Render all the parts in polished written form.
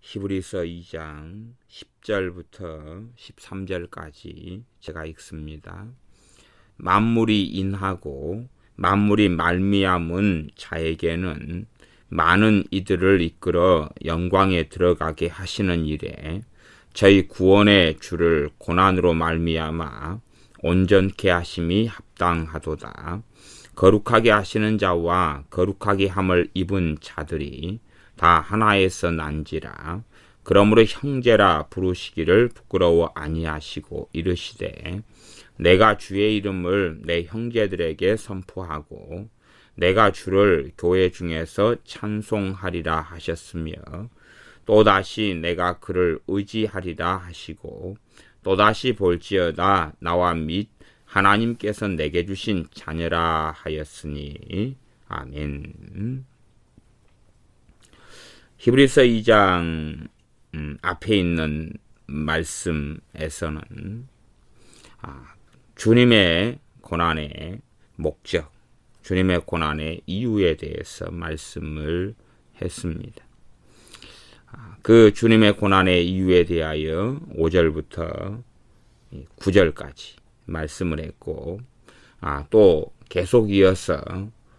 히브리서 2장 10절부터 13절까지 제가 읽습니다. 만물이 인하고 만물이 말미암은 자에게는 많은 이들을 이끌어 영광에 들어가게 하시는 일에 저희 구원의 주를 고난으로 말미암아 온전케 하심이 합당하도다. 거룩하게 하시는 자와 거룩하게 함을 입은 자들이 다 하나에서 난지라. 그러므로 형제라 부르시기를 부끄러워 아니하시고 이르시되 내가 주의 이름을 내 형제들에게 선포하고 내가 주를 교회 중에서 찬송하리라 하셨으며 또다시 내가 그를 의지하리라 하시고 또다시 볼지어다 나와 및 하나님께서 내게 주신 자녀라 하였으니 아멘. 히브리서 2장 앞에 있는 말씀에서는 주님의 고난의 목적, 주님의 고난의 이유에 대해서 말씀을 했습니다. 그 주님의 고난의 이유에 대하여 5절부터 9절까지 말씀을 했고 또 계속 이어서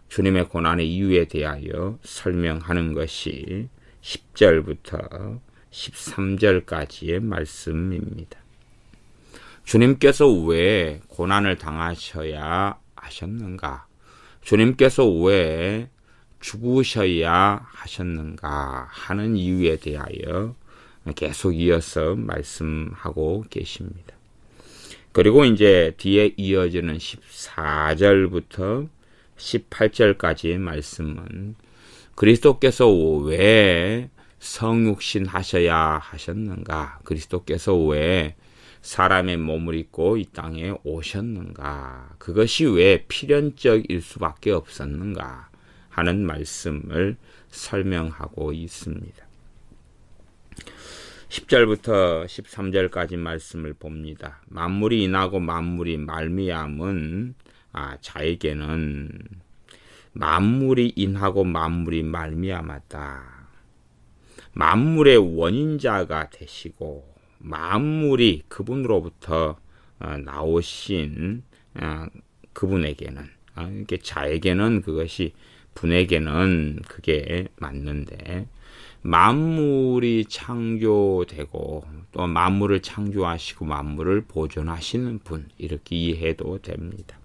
주님의 고난의 이유에 대하여 설명하는 것이 10절부터 13절까지의 말씀입니다. 주님께서 왜 고난을 당하셔야 하셨는가? 주님께서 왜 죽으셔야 하셨는가 하는 이유에 대하여 계속 이어서 말씀하고 계십니다. 그리고 이제 뒤에 이어지는 14절부터 18절까지의 말씀은 그리스도께서 왜 성육신 하셔야 하셨는가? 그리스도께서 왜 사람의 몸을 입고 이 땅에 오셨는가? 그것이 왜 필연적일 수밖에 없었는가? 하는 말씀을 설명하고 있습니다. 10절부터 13절까지 말씀을 봅니다. 만물이 인하고 만물이 말미암은 자에게는 만물이 인하고 만물이 말미암았다. 만물의 원인자가 되시고 만물이 그분으로부터 나오신 그분에게는 이렇게 자에게는 그것이 분에게는 그게 맞는데 만물이 창조되고 또 만물을 창조하시고 만물을 보존하시는 분 이렇게 이해해도 됩니다.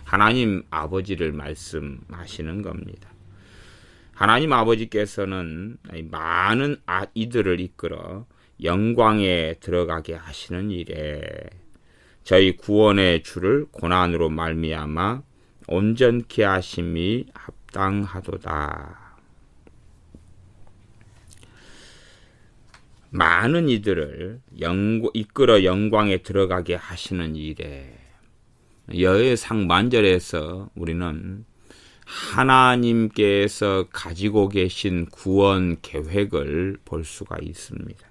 하나님 아버지를 말씀하시는 겁니다. 하나님 아버지께서는 많은 이들을 이끌어 영광에 들어가게 하시는 일에 저희 구원의 주를 고난으로 말미암아 온전케 하심이 합당하도다. 많은 이들을 이끌어 영광에 들어가게 하시는 일에 여의 상반절에서 우리는 하나님께서 가지고 계신 구원 계획을 볼 수가 있습니다.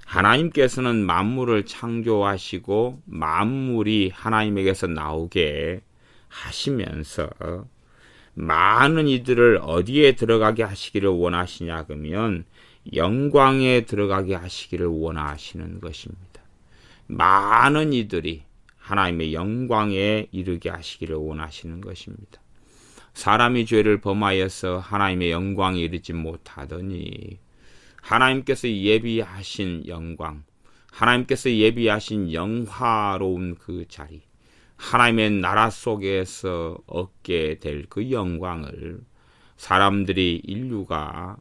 하나님께서는 만물을 창조하시고 만물이 하나님에게서 나오게 하시면서 많은 이들을 어디에 들어가게 하시기를 원하시냐 그러면 영광에 들어가게 하시기를 원하시는 것입니다. 많은 이들이 하나님의 영광에 이르게 하시기를 원하시는 것입니다. 사람이 죄를 범하여서 하나님의 영광에 이르지 못하더니 하나님께서 예비하신 영광, 하나님께서 예비하신 영화로운 그 자리, 하나님의 나라 속에서 얻게 될 그 영광을 사람들이 인류가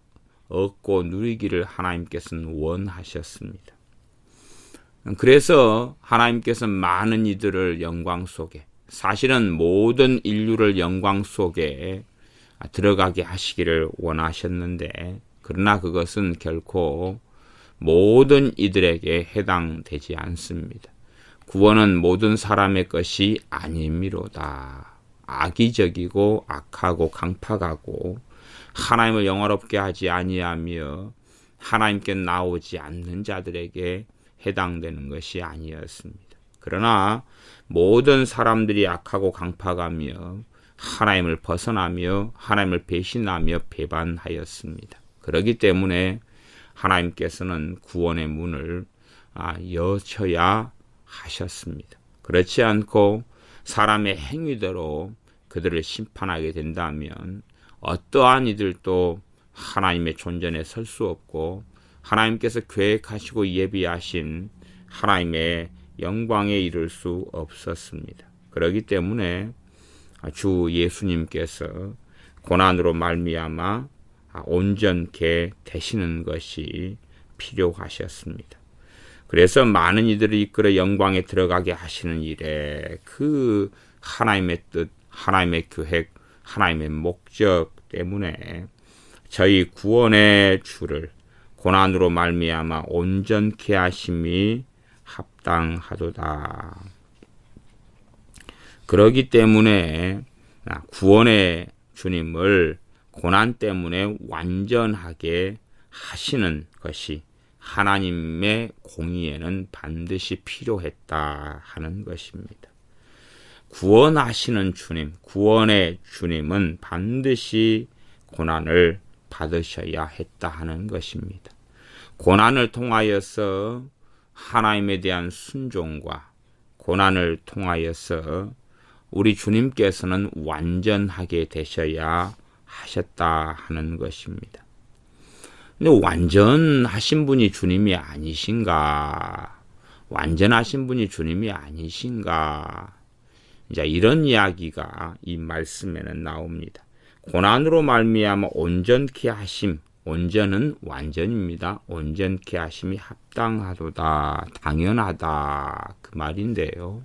얻고 누리기를 하나님께서는 원하셨습니다. 그래서 하나님께서 많은 이들을 영광 속에 사실은 모든 인류를 영광 속에 들어가게 하시기를 원하셨는데 그러나 그것은 결코 모든 이들에게 해당되지 않습니다. 구원은 모든 사람의 것이 아니미로다. 악의적이고 악하고 강팍하고 하나님을 영화롭게 하지 아니하며 하나님께 나오지 않는 자들에게 해당되는 것이 아니었습니다. 그러나 모든 사람들이 악하고 강팍하며 하나님을 벗어나며 하나님을 배신하며 배반하였습니다. 그렇기 때문에 하나님께서는 구원의 문을 여셔야 하셨습니다. 그렇지 않고 사람의 행위대로 그들을 심판하게 된다면 어떠한 이들도 하나님의 존전에 설 수 없고 하나님께서 계획하시고 예비하신 하나님의 영광에 이를 수 없었습니다. 그렇기 때문에 주 예수님께서 고난으로 말미암아 온전케 되시는 것이 필요하셨습니다. 그래서 많은 이들을 이끌어 영광에 들어가게 하시는 일에 그 하나님의 뜻, 하나님의 계획, 하나님의 목적 때문에 저희 구원의 주를 고난으로 말미암아 온전케 하심이 합당하도다. 그러기 때문에 구원의 주님을 고난 때문에 완전하게 하시는 것이 하나님의 공의에는 반드시 필요했다 하는 것입니다. 구원하시는 주님, 구원의 주님은 반드시 고난을 받으셔야 했다 하는 것입니다. 고난을 통하여서 하나님에 대한 순종과 고난을 통하여서 우리 주님께서는 완전하게 되셔야 하셨다 하는 것입니다. 근데 완전하신 분이 주님이 아니신가? 완전하신 분이 주님이 아니신가? 이제 이런 이야기가 이 말씀에는 나옵니다. 고난으로 말미암아 온전케 하심, 온전은 완전입니다. 온전케 하심이 합당하도다, 당연하다 그 말인데요.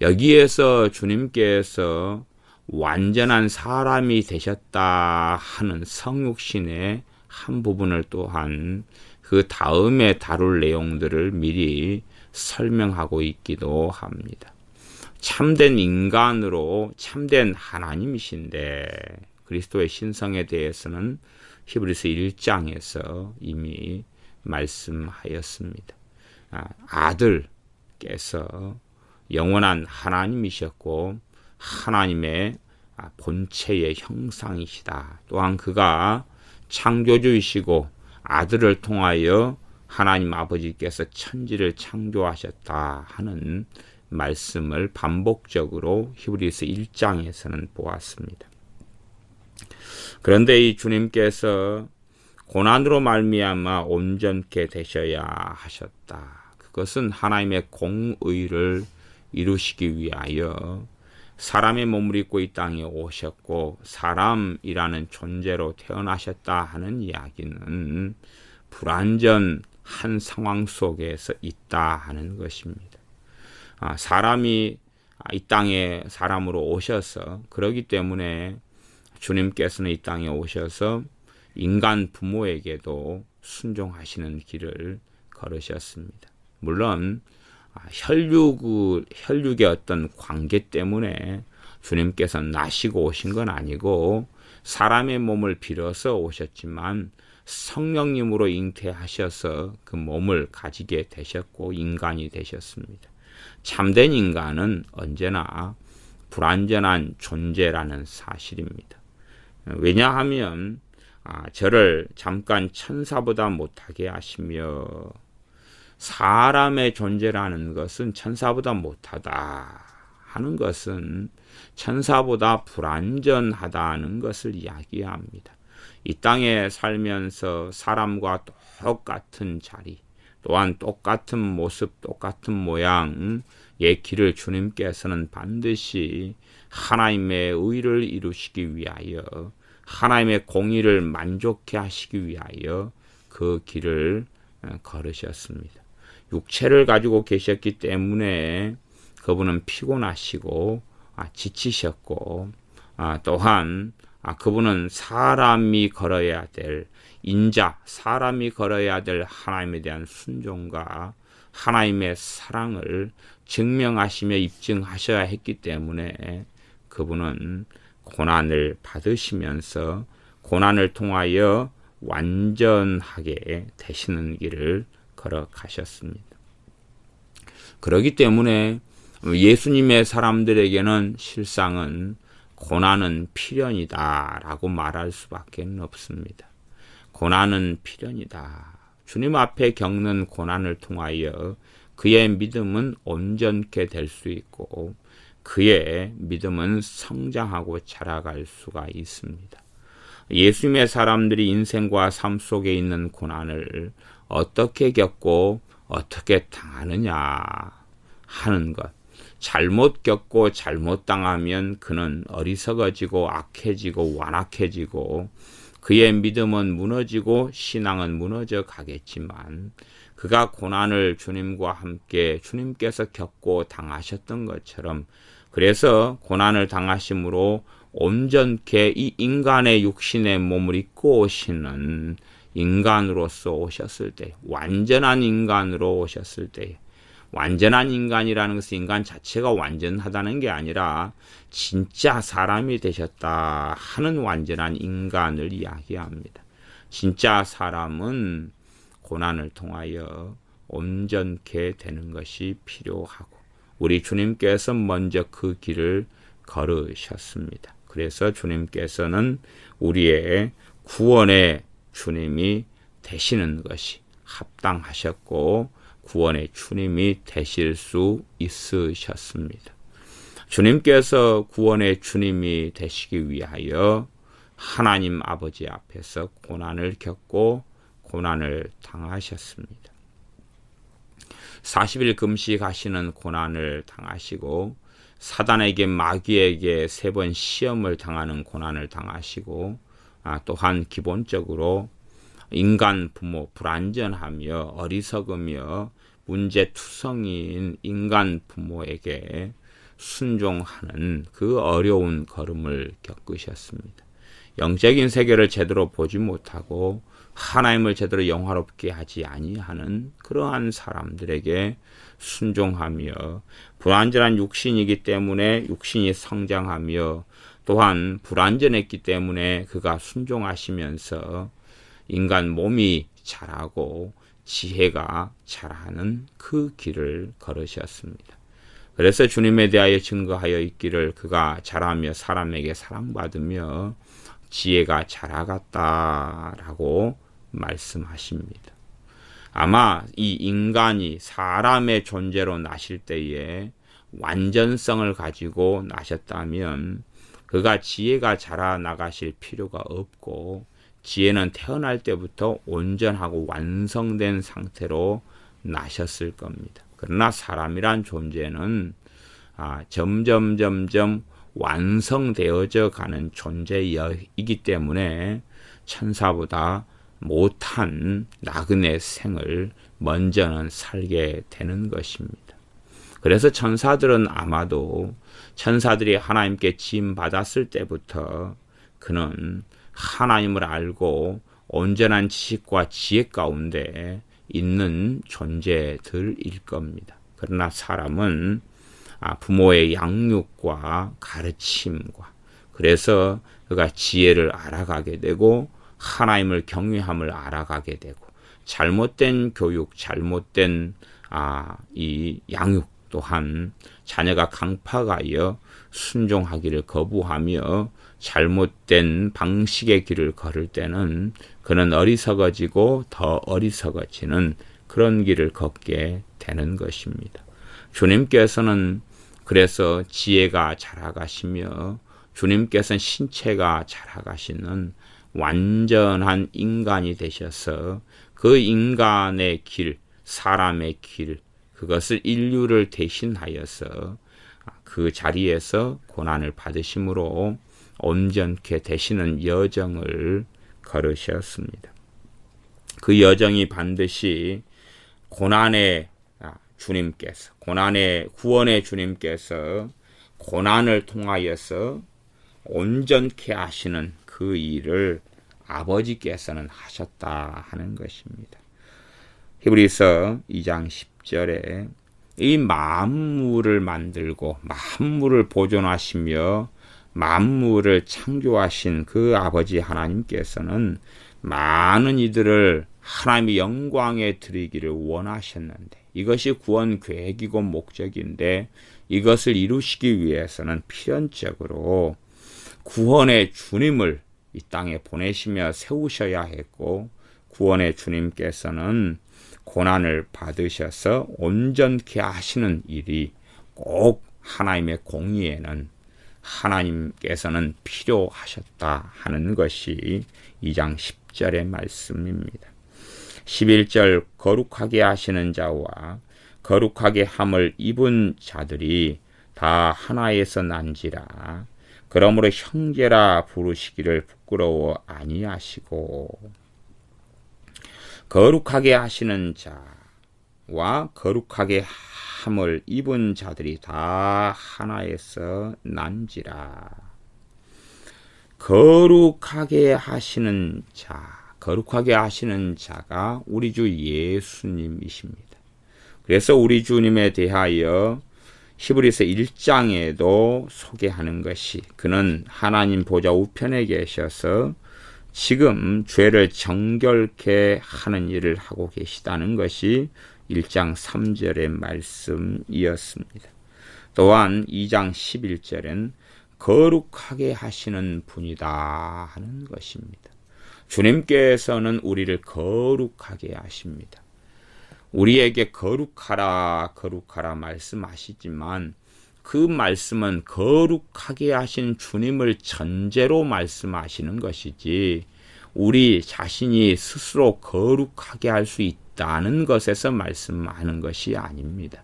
여기에서 주님께서 완전한 사람이 되셨다 하는 성육신의 한 부분을 또한 그 다음에 다룰 내용들을 미리 설명하고 있기도 합니다. 참된 인간으로 참된 하나님이신데 그리스도의 신성에 대해서는 히브리서 1장에서 이미 말씀하였습니다. 아들께서 영원한 하나님이셨고 하나님의 본체의 형상이시다. 또한 그가 창조주이시고 아들을 통하여 하나님 아버지께서 천지를 창조하셨다 하는 말씀을 반복적으로 히브리서 1장에서는 보았습니다. 그런데 이 주님께서 고난으로 말미암아 온전케 되셔야 하셨다. 그것은 하나님의 공의를 이루시기 위하여 사람의 몸을 입고 이 땅에 오셨고 사람이라는 존재로 태어나셨다 하는 이야기는 불완전한 상황 속에서 있다 하는 것입니다. 사람이 이 땅에 사람으로 오셔서 그러기 때문에 주님께서는 이 땅에 오셔서 인간 부모에게도 순종하시는 길을 걸으셨습니다. 물론 혈육의 어떤 관계 때문에 주님께서 나시고 오신 건 아니고 사람의 몸을 빌어서 오셨지만 성령님으로 잉태하셔서 그 몸을 가지게 되셨고 인간이 되셨습니다. 참된 인간은 언제나 불완전한 존재라는 사실입니다. 왜냐하면 저를 잠깐 천사보다 못하게 하시며 사람의 존재라는 것은 천사보다 못하다 하는 것은 천사보다 불완전하다는 것을 이야기합니다. 이 땅에 살면서 사람과 똑같은 자리 또한 똑같은 모습 똑같은 모양의 길을 주님께서는 반드시 하나님의 의를 이루시기 위하여 하나님의 공의를 만족해 하시기 위하여 그 길을 걸으셨습니다. 육체를 가지고 계셨기 때문에 그분은 피곤하시고 지치셨고 또한 그분은 사람이 걸어야 될 사람이 걸어야 될 하나님에 대한 순종과 하나님의 사랑을 증명하시며 입증하셔야 했기 때문에 그분은 고난을 받으시면서 고난을 통하여 완전하게 되시는 길을 걸어가셨습니다. 그렇기 때문에 예수님의 사람들에게는 실상은 고난은 필연이다 라고 말할 수밖에 없습니다. 고난은 필연이다. 주님 앞에 겪는 고난을 통하여 그의 믿음은 온전케 될 수 있고 그의 믿음은 성장하고 자라갈 수가 있습니다. 예수님의 사람들이 인생과 삶 속에 있는 고난을 어떻게 겪고 어떻게 당하느냐 하는 것. 잘못 겪고 잘못 당하면 그는 어리석어지고 악해지고 완악해지고 그의 믿음은 무너지고 신앙은 무너져 가겠지만 그가 고난을 주님과 함께 주님께서 겪고 당하셨던 것처럼 그래서 고난을 당하심으로 온전케 이 인간의 육신의 몸을 입고 오시는 인간으로서 오셨을 때, 완전한 인간으로 오셨을 때, 완전한 인간이라는 것은 인간 자체가 완전하다는 게 아니라 진짜 사람이 되셨다 하는 완전한 인간을 이야기합니다. 진짜 사람은 고난을 통하여 온전케 되는 것이 필요하고 우리 주님께서 먼저 그 길을 걸으셨습니다. 그래서 주님께서는 우리의 구원의 주님이 되시는 것이 합당하셨고 구원의 주님이 되실 수 있으셨습니다. 주님께서 구원의 주님이 되시기 위하여 하나님 아버지 앞에서 고난을 겪고 고난을 당하셨습니다. 40일 금식하시는 고난을 당하시고 사단에게 마귀에게 3번 시험을 당하는 고난을 당하시고 또한 기본적으로 인간 부모 불완전하며 어리석으며 문제투성이인 인간 부모에게 순종하는 그 어려운 걸음을 겪으셨습니다. 영적인 세계를 제대로 보지 못하고 하나님을 제대로 영화롭게 하지 아니하는 그러한 사람들에게 순종하며 불완전한 육신이기 때문에 육신이 성장하며 또한 불완전했기 때문에 그가 순종하시면서 인간 몸이 자라고 지혜가 자라는 그 길을 걸으셨습니다. 그래서 주님에 대하여 증거하여 있기를 그가 자라며 사람에게 사랑받으며 지혜가 자라갔다라고 말씀하십니다. 아마 이 인간이 사람의 존재로 나실 때에 완전성을 가지고 나셨다면 그가 지혜가 자라나가실 필요가 없고 지혜는 태어날 때부터 온전하고 완성된 상태로 나셨을 겁니다. 그러나 사람이란 존재는 점점 완성되어져 가는 존재이기 때문에 천사보다 못한 나그네 생을 먼저는 살게 되는 것입니다. 그래서 천사들은 아마도 천사들이 하나님께 지음 받았을 때부터 그는 하나님을 알고 온전한 지식과 지혜 가운데 있는 존재들일 겁니다. 그러나 사람은 부모의 양육과 가르침과 그래서 그가 지혜를 알아가게 되고 하나님을 경외함을 알아가게 되고 잘못된 교육, 잘못된 이 양육 또한 자녀가 강팍하여 순종하기를 거부하며 잘못된 방식의 길을 걸을 때는 그는 어리석어지고 더 어리석어지는 그런 길을 걷게 되는 것입니다. 주님께서는 그래서 지혜가 자라가시며 주님께서는 신체가 자라가시는 완전한 인간이 되셔서 그 인간의 길, 사람의 길, 그것을 인류를 대신하여서 그 자리에서 고난을 받으심으로 온전케 되시는 여정을 걸으셨습니다. 그 여정이 반드시 고난의 주님께서, 고난의 구원의 주님께서 고난을 통하여서 온전케 하시는 그 일을 아버지께서는 하셨다 하는 것입니다. 히브리서 2장 10절에 이 만물을 만들고 만물을 보존하시며 만물을 창조하신 그 아버지 하나님께서는 많은 이들을 하나님의 영광에 드리기를 원하셨는데 이것이 구원 계획이고 목적인데 이것을 이루시기 위해서는 필연적으로 구원의 주님을 이 땅에 보내시며 세우셔야 했고, 구원의 주님께서는 고난을 받으셔서 온전케 하시는 일이 꼭 하나님의 공의에는 하나님께서는 필요하셨다 하는 것이 2장 10절의 말씀입니다. 11절 거룩하게 하시는 자와 거룩하게 함을 입은 자들이 다 하나에서 난지라. 그러므로 형제라 부르시기를 부끄러워 아니하시고. 거룩하게 하시는 자와 거룩하게 함을 입은 자들이 다 하나에서 난지라. 거룩하게 하시는 자, 거룩하게 하시는 자가 우리 주 예수님이십니다. 그래서 우리 주님에 대하여 히브리서 1장에도 소개하는 것이, 그는 하나님 보좌 우편에 계셔서 지금 죄를 정결케 하는 일을 하고 계시다는 것이 1장 3절의 말씀이었습니다. 또한 2장 11절엔 거룩하게 하시는 분이다 하는 것입니다. 주님께서는 우리를 거룩하게 하십니다. 우리에게 거룩하라 거룩하라 말씀하시지만 그 말씀은 거룩하게 하신 주님을 전제로 말씀하시는 것이지 우리 자신이 스스로 거룩하게 할 수 있다는 것에서 말씀하는 것이 아닙니다.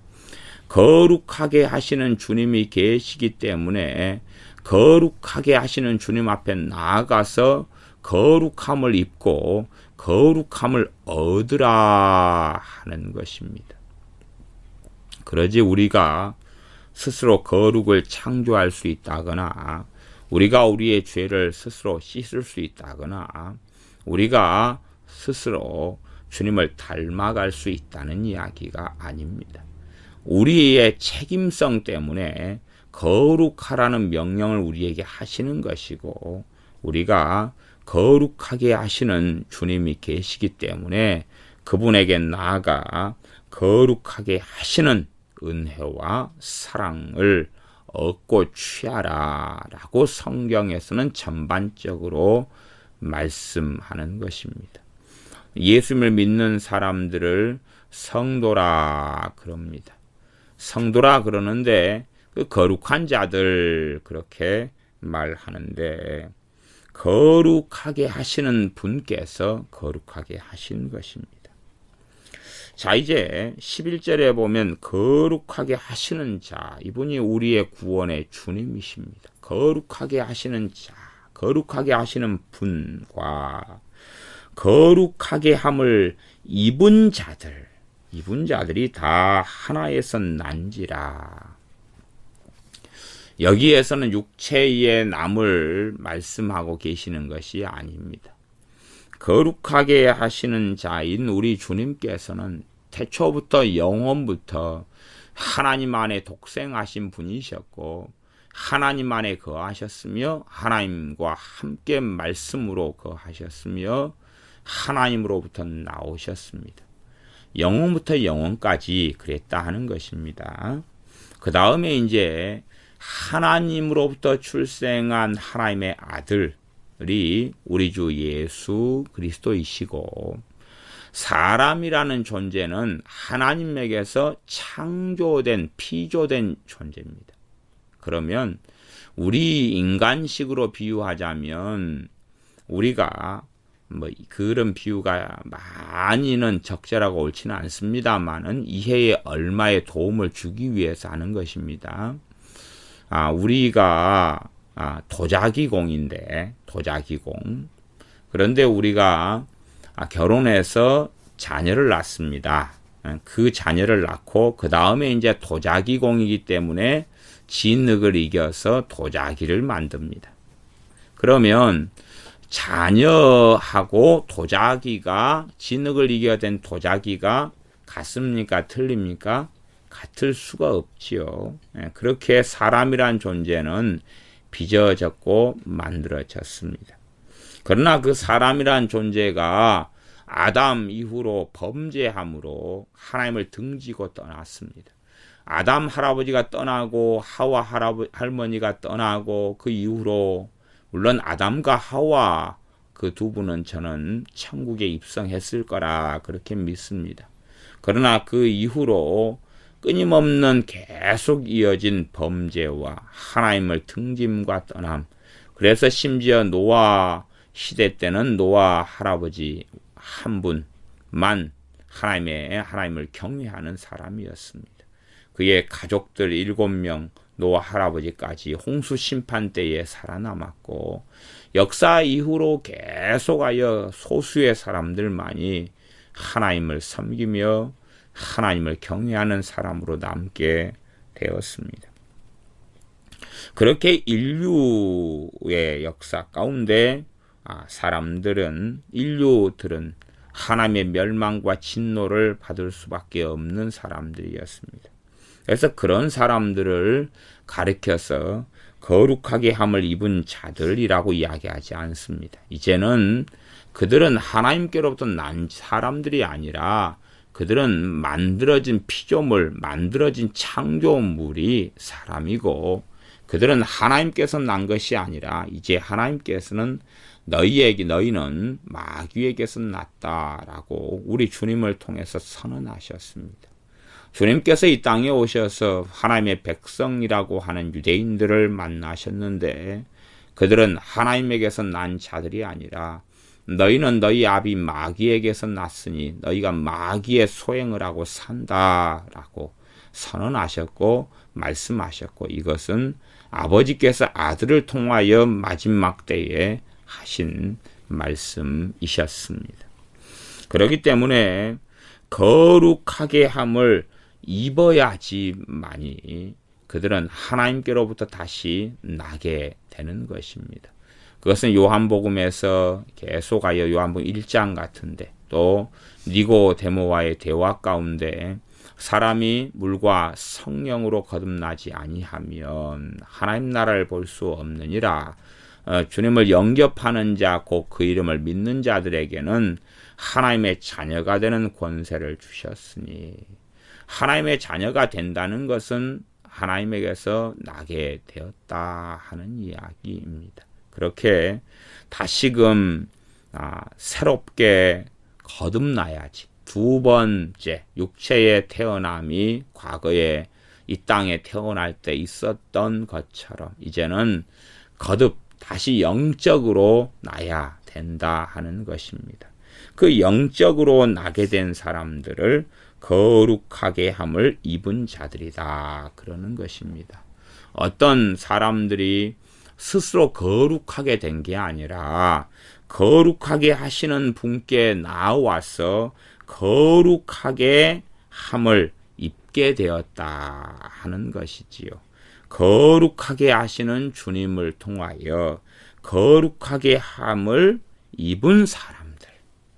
거룩하게 하시는 주님이 계시기 때문에 거룩하게 하시는 주님 앞에 나아가서 거룩함을 입고 거룩함을 얻으라 하는 것입니다. 그러지 우리가 스스로 거룩을 창조할 수 있다거나 우리가 우리의 죄를 스스로 씻을 수 있다거나 우리가 스스로 주님을 닮아갈 수 있다는 이야기가 아닙니다. 우리의 책임성 때문에 거룩하라는 명령을 우리에게 하시는 것이고 우리가 거룩하게 하시는 주님이 계시기 때문에 그분에게 나아가 거룩하게 하시는 은혜와 사랑을 얻고 취하라 라고 성경에서는 전반적으로 말씀하는 것입니다. 예수님을 믿는 사람들을 성도라 그럽니다. 성도라 그러는데 그 거룩한 자들 그렇게 말하는데 거룩하게 하시는 분께서 거룩하게 하신 것입니다. 자, 이제 11절에 보면 거룩하게 하시는 자, 이분이 우리의 구원의 주님이십니다. 거룩하게 하시는 자, 거룩하게 하시는 분과 거룩하게 함을 입은 자들이 다 하나에서 난지라. 여기에서는 육체의 남을 말씀하고 계시는 것이 아닙니다. 거룩하게 하시는 자인 우리 주님께서는 태초부터 영원부터 하나님 안에 독생하신 분이셨고 하나님 안에 거하셨으며 하나님과 함께 말씀으로 거하셨으며 하나님으로부터 나오셨습니다. 영원부터 영원까지 그랬다 하는 것입니다. 그 다음에 이제 하나님으로부터 출생한 하나님의 아들이 우리 주 예수 그리스도이시고 사람이라는 존재는 하나님에게서 창조된 피조된 존재입니다. 그러면 우리 인간식으로 비유하자면 우리가 그런 비유가 많이는 적절하고 옳지는 않습니다만은 이해에 얼마의 도움을 주기 위해서 하는 것입니다. 우리가 도자기공인데 도자기공. 그런데 우리가 결혼해서 자녀를 낳습니다. 그 자녀를 낳고 그 다음에 이제 도자기공이기 때문에 진흙을 이겨서 도자기를 만듭니다. 그러면 자녀하고 도자기가 진흙을 이겨야 된 도자기가 같습니까? 틀립니까? 같을 수가 없지요. 그렇게 사람이란 존재는 빚어졌고 만들어졌습니다. 그러나 그 사람이란 존재가 아담 이후로 범죄함으로 하나님을 등지고 떠났습니다. 아담 할아버지가 떠나고 하와 할머니가 떠나고 그 이후로 물론 아담과 하와 그 두 분은 저는 천국에 입성했을 거라 그렇게 믿습니다. 그러나 그 이후로 끊임없는 계속 이어진 범죄와 하나님을 등짐과 떠남, 그래서 심지어 노아 시대 때는 노아 할아버지 한 분만 하나님을 경외하는 사람이었습니다. 그의 가족들 7명, 노아 할아버지까지 홍수 심판 때에 살아남았고, 역사 이후로 계속하여 소수의 사람들만이 하나님을 섬기며 하나님을 경외하는 사람으로 남게 되었습니다. 그렇게 인류의 역사 가운데 인류들은 하나님의 멸망과 진노를 받을 수밖에 없는 사람들이었습니다. 그래서 그런 사람들을 가리켜서 거룩하게 함을 입은 자들이라고 이야기하지 않습니다. 이제는 그들은 하나님께로부터 난 사람들이 아니라 그들은 만들어진 피조물, 만들어진 창조물이 사람이고, 그들은 하나님께서 난 것이 아니라 이제 하나님께서는 너희는 마귀에게서 났다라고 우리 주님을 통해서 선언하셨습니다. 주님께서 이 땅에 오셔서 하나님의 백성이라고 하는 유대인들을 만나셨는데, 그들은 하나님에게서 난 자들이 아니라 너희는 너희 아비 마귀에게서 났으니 너희가 마귀의 소행을 하고 산다라고 선언하셨고 말씀하셨고, 이것은 아버지께서 아들을 통하여 마지막 때에 하신 말씀이셨습니다. 그렇기 때문에 거룩하게 함을 입어야지만이 그들은 하나님께로부터 다시 나게 되는 것입니다. 그것은 요한복음에서 계속하여 요한복음 1장 같은데, 또 니고데모와의 대화 가운데 사람이 물과 성령으로 거듭나지 아니하면 하나님 나라를 볼 수 없느니라. 주님을 영접하는 자, 곧 그 이름을 믿는 자들에게는 하나님의 자녀가 되는 권세를 주셨으니, 하나님의 자녀가 된다는 것은 하나님에게서 나게 되었다 하는 이야기입니다. 그렇게 다시금 새롭게 거듭나야지. 두 번째 육체의 태어남이 과거에 이 땅에 태어날 때 있었던 것처럼 이제는 거듭 다시 영적으로 나야 된다 하는 것입니다. 그 영적으로 나게 된 사람들을 거룩하게 함을 입은 자들이다 그러는 것입니다. 어떤 사람들이 스스로 거룩하게 된 게 아니라 거룩하게 하시는 분께 나와서 거룩하게 함을 입게 되었다 하는 것이지요. 거룩하게 하시는 주님을 통하여 거룩하게 함을 입은 사람들.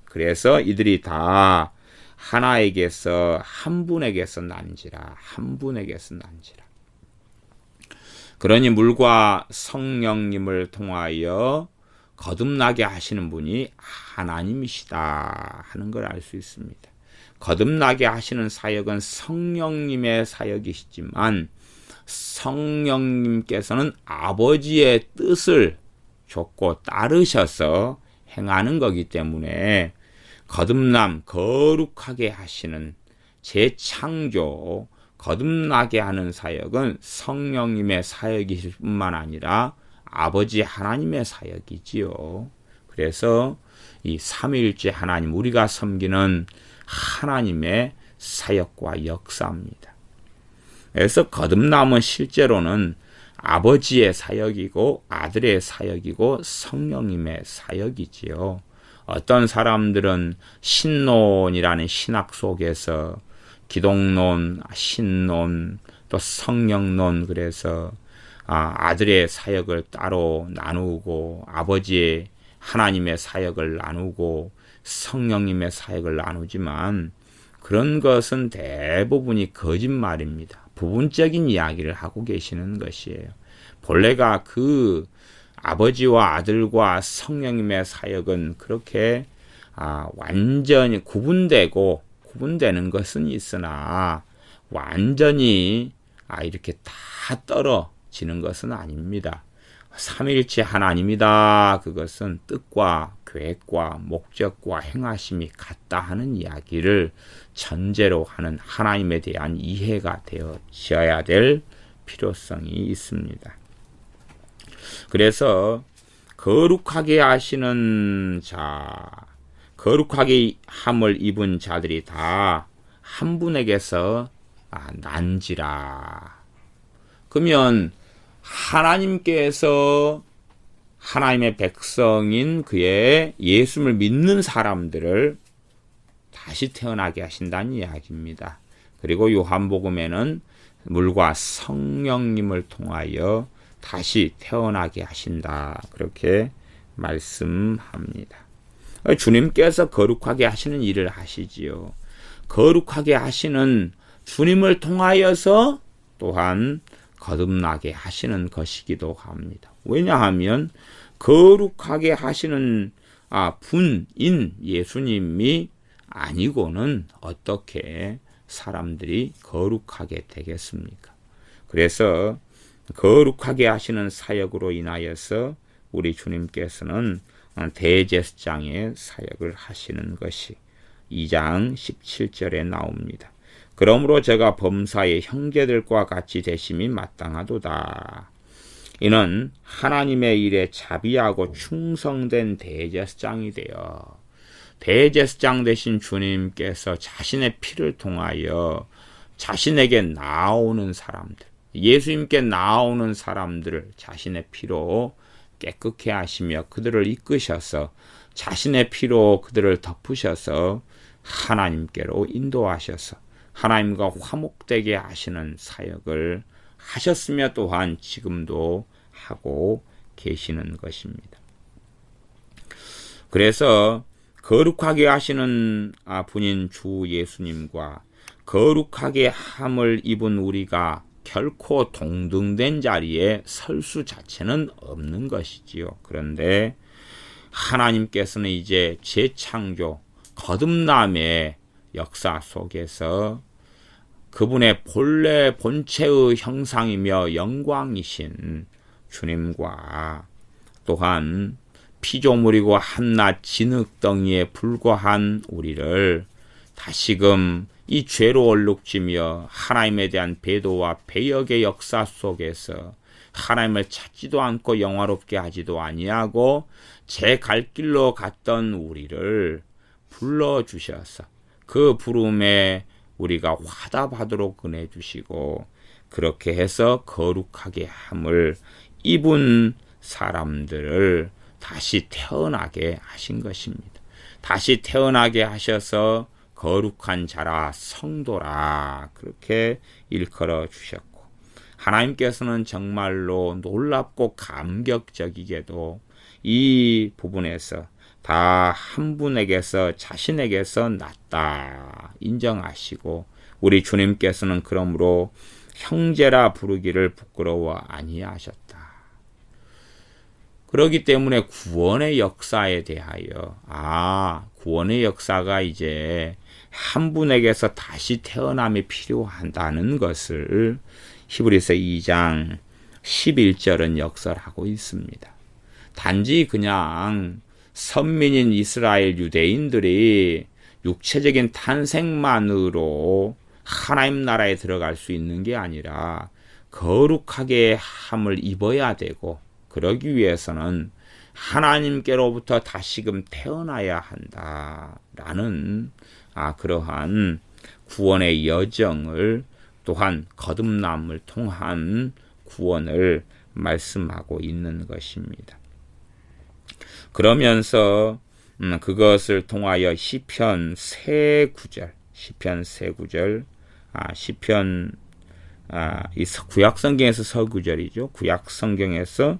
그래서 이들이 다 하나에게서 한 분에게서 난지라. 그러니 물과 성령님을 통하여 거듭나게 하시는 분이 하나님이시다 하는 걸 알 수 있습니다. 거듭나게 하시는 사역은 성령님의 사역이시지만 성령님께서는 아버지의 뜻을 좇고 따르셔서 행하는 거기 때문에 거듭남, 거룩하게 하시는 재창조, 거듭나게 하는 사역은 성령님의 사역이실 뿐만 아니라 아버지 하나님의 사역이지요. 그래서 이 삼위일체 하나님, 우리가 섬기는 하나님의 사역과 역사입니다. 그래서 거듭남은 실제로는 아버지의 사역이고 아들의 사역이고 성령님의 사역이지요. 어떤 사람들은 신론이라는 신학 속에서 기독론, 신론, 또 성령론, 그래서 아들의 사역을 따로 나누고 아버지의 하나님의 사역을 나누고 성령님의 사역을 나누지만 그런 것은 대부분이 거짓말입니다. 부분적인 이야기를 하고 계시는 것이에요. 본래가 그 아버지와 아들과 성령님의 사역은 그렇게 완전히 구분되는 것은 있으나 완전히 이렇게 다 떨어지는 것은 아닙니다. 삼위일체 하나님이다. 그것은 뜻과 계획과 목적과 행하심이 같다 하는 이야기를 전제로 하는 하나님에 대한 이해가 되어져야 될 필요성이 있습니다. 그래서 거룩하게 하시는 자, 거룩하게 함을 입은 자들이 다 한 분에게서 난지라. 그러면 하나님께서 하나님의 백성인 그의 예수를 믿는 사람들을 다시 태어나게 하신다는 이야기입니다. 그리고 요한복음에는 물과 성령님을 통하여 다시 태어나게 하신다. 그렇게 말씀합니다. 주님께서 거룩하게 하시는 일을 하시지요. 거룩하게 하시는 주님을 통하여서 또한 거듭나게 하시는 것이기도 합니다. 왜냐하면 거룩하게 하시는 분인 예수님이 아니고는 어떻게 사람들이 거룩하게 되겠습니까? 그래서 거룩하게 하시는 사역으로 인하여서 우리 주님께서는 대제사장의 사역을 하시는 것이 2장 17절에 나옵니다. 그러므로 제가 범사의 형제들과 같이 되심이 마땅하도다. 이는 하나님의 일에 자비하고 충성된 대제사장이 되어 대제사장 되신 주님께서 자신의 피를 통하여 자신에게 나아오는 사람들, 예수님께 나아오는 사람들을 자신의 피로 깨끗게 하시며 그들을 이끄셔서 자신의 피로 그들을 덮으셔서 하나님께로 인도하셔서 하나님과 화목되게 하시는 사역을 하셨으며 또한 지금도 하고 계시는 것입니다. 그래서 거룩하게 하시는 분인 주 예수님과 거룩하게 함을 입은 우리가 결코 동등된 자리에 설 수 자체는 없는 것이지요. 그런데 하나님께서는 이제 재창조, 거듭남의 역사 속에서 그분의 본래 본체의 형상이며 영광이신 주님과 또한 피조물이고 한낱 진흙덩이에 불과한 우리를 다시금 이 죄로 얼룩지며 하나님에 대한 배도와 배역의 역사 속에서 하나님을 찾지도 않고 영화롭게 하지도 아니하고 제 갈 길로 갔던 우리를 불러주셔서 그 부름에 우리가 화답하도록 은혜 주시고 그렇게 해서 거룩하게 함을 입은 사람들을 다시 태어나게 하신 것입니다. 다시 태어나게 하셔서 거룩한 자라 성도라 그렇게 일컬어 주셨고 하나님께서는 정말로 놀랍고 감격적이게도 이 부분에서 다 한 분에게서 자신에게서 났다 인정하시고 우리 주님께서는 그러므로 형제라 부르기를 부끄러워 아니하셨다. 그렇기 때문에 구원의 역사에 대하여 구원의 역사가 이제 한 분에게서 다시 태어남이 필요하다는 것을 히브리서 2장 11절은 역설하고 있습니다. 단지 그냥 선민인 이스라엘 유대인들이 육체적인 탄생만으로 하나님 나라에 들어갈 수 있는 게 아니라 거룩하게 함을 입어야 되고 그러기 위해서는 하나님께로부터 다시금 태어나야 한다라는 그러한 구원의 여정을 또한 거듭남을 통한 구원을 말씀하고 있는 것입니다. 그러면서 그것을 통하여 시편 세 구절 이 구약 성경에서 서구절이죠. 구약 성경에서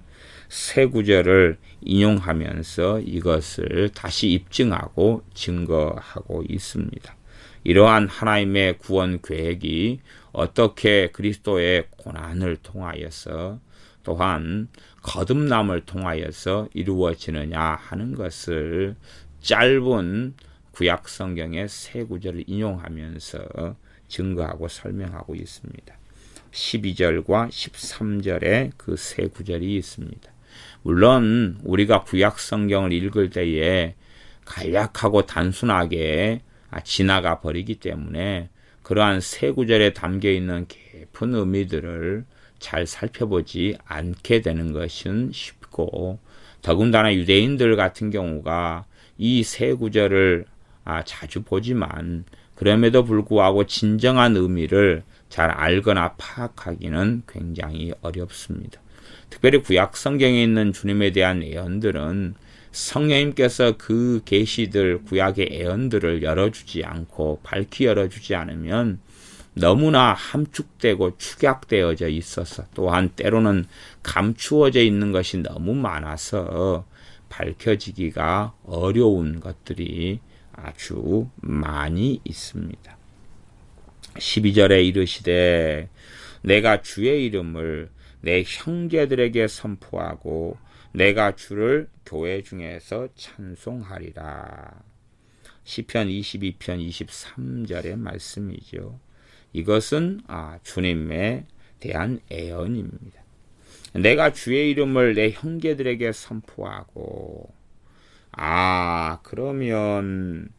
세 구절을 인용하면서 이것을 다시 입증하고 증거하고 있습니다. 이러한 하나님의 구원 계획이 어떻게 그리스도의 고난을 통하여서 또한 거듭남을 통하여서 이루어지느냐 하는 것을 짧은 구약 성경의 세 구절을 인용하면서 증거하고 설명하고 있습니다. 12절과 13절에 그 세 구절이 있습니다. 물론 우리가 구약 성경을 읽을 때에 간략하고 단순하게 지나가 버리기 때문에 그러한 세 구절에 담겨 있는 깊은 의미들을 잘 살펴보지 않게 되는 것은 쉽고, 더군다나 유대인들 같은 경우가 이 세 구절을 자주 보지만 그럼에도 불구하고 진정한 의미를 잘 알거나 파악하기는 굉장히 어렵습니다. 특별히 구약 성경에 있는 주님에 대한 예언들은 성령님께서 그 계시들, 구약의 예언들을 열어주지 않고 밝히 열어주지 않으면 너무나 함축되고 축약되어져 있어서, 또한 때로는 감추어져 있는 것이 너무 많아서 밝혀지기가 어려운 것들이 아주 많이 있습니다. 12절에 이르시되 내가 주의 이름을 내 형제들에게 선포하고 내가 주를 교회 중에서 찬송하리라. 시편 22편 23절의 말씀이죠. 이것은 주님에 대한 예언입니다. 내가 주의 이름을 내 형제들에게 선포하고, 그러면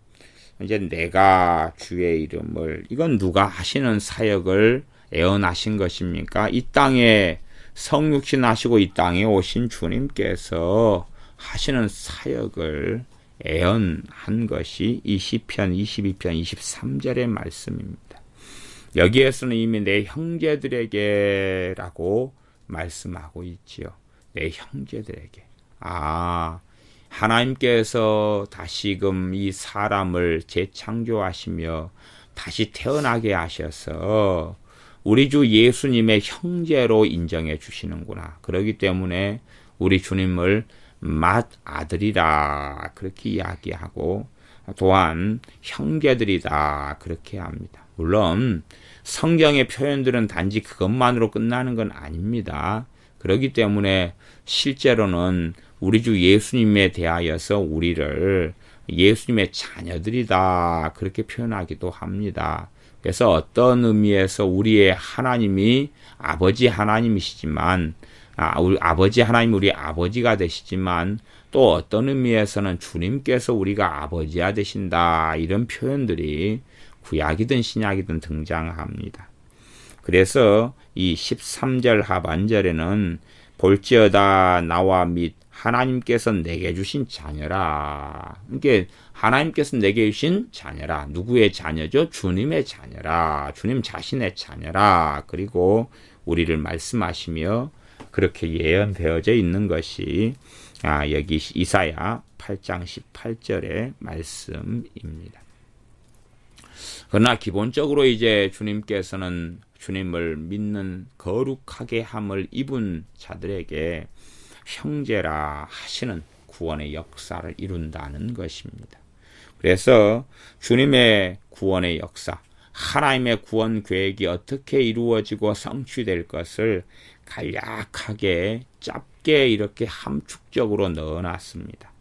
이제 내가 주의 이름을, 이건 누가 하시는 사역을 예언하신 것입니까? 이 땅에 성육신 하시고 이 땅에 오신 주님께서 하시는 사역을 예언한 것이 이 시편 22편 23절의 말씀입니다. 여기에서는 이미 내 형제들에게라고 말씀하고 있지요. 내 형제들에게. 하나님께서 다시금 이 사람을 재창조하시며 다시 태어나게 하셔서 우리 주 예수님의 형제로 인정해 주시는구나. 그렇기 때문에 우리 주님을 맏아들이라 그렇게 이야기하고, 또한 형제들이다 그렇게 합니다. 물론 성경의 표현들은 단지 그것만으로 끝나는 건 아닙니다. 그렇기 때문에 실제로는 우리 주 예수님에 대하여서 우리를 예수님의 자녀들이다 그렇게 표현하기도 합니다. 그래서 어떤 의미에서 우리의 하나님이 아버지 하나님이시지만, 우리 아버지 하나님 우리 아버지가 되시지만, 또 어떤 의미에서는 주님께서 우리가 아버지가 되신다, 이런 표현들이 구약이든 신약이든 등장합니다. 그래서 이 13절 하반절에는 볼지어다 나와 및 하나님께서 내게 주신 자녀라. 그러니까 하나님께서 내게 주신 자녀라. 누구의 자녀죠? 주님의 자녀라. 주님 자신의 자녀라. 그리고 우리를 말씀하시며 그렇게 예언되어져 있는 것이 여기 이사야 8장 18절의 말씀입니다. 그러나 기본적으로 이제 주님께서는 주님을 믿는 거룩하게 함을 입은 자들에게 형제라 하시는 구원의 역사를 이룬다는 것입니다. 그래서 주님의 구원의 역사, 하나님의 구원 계획이 어떻게 이루어지고 성취될 것을 간략하게 짧게 이렇게 함축적으로 넣어놨습니다.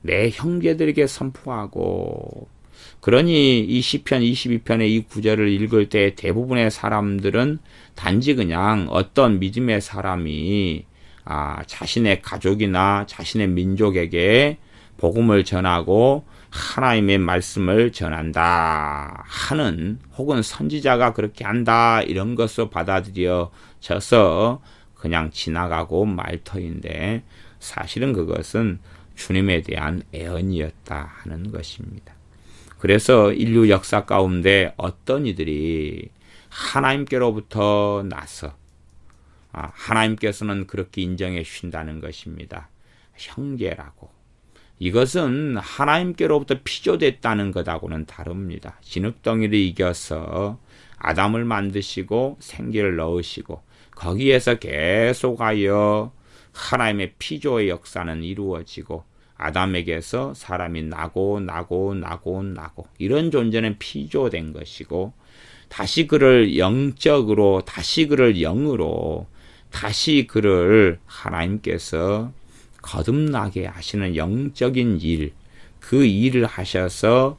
내 형제들에게 선포하고, 그러니 이 시편 22편의 이 구절을 읽을 때 대부분의 사람들은 단지 그냥 어떤 믿음의 사람이 자신의 가족이나 자신의 민족에게 복음을 전하고 하나님의 말씀을 전한다 하는, 혹은 선지자가 그렇게 한다 이런 것으로 받아들여져서 그냥 지나가고 말 터인데, 사실은 그것은 주님에 대한 예언이었다 하는 것입니다. 그래서 인류 역사 가운데 어떤 이들이 하나님께로부터 나서 하나님께서는 그렇게 인정해 주신다는 것입니다. 형제라고. 이것은 하나님께로부터 피조됐다는 것하고는 다릅니다. 진흙덩이를 이겨서 아담을 만드시고 생기를 넣으시고 거기에서 계속하여 하나님의 피조의 역사는 이루어지고, 아담에게서 사람이 나고 이런 존재는 피조된 것이고, 다시 그를 영적으로, 다시 그를 영으로, 다시 그를 하나님께서 거듭나게 하시는 영적인 일, 그 일을 하셔서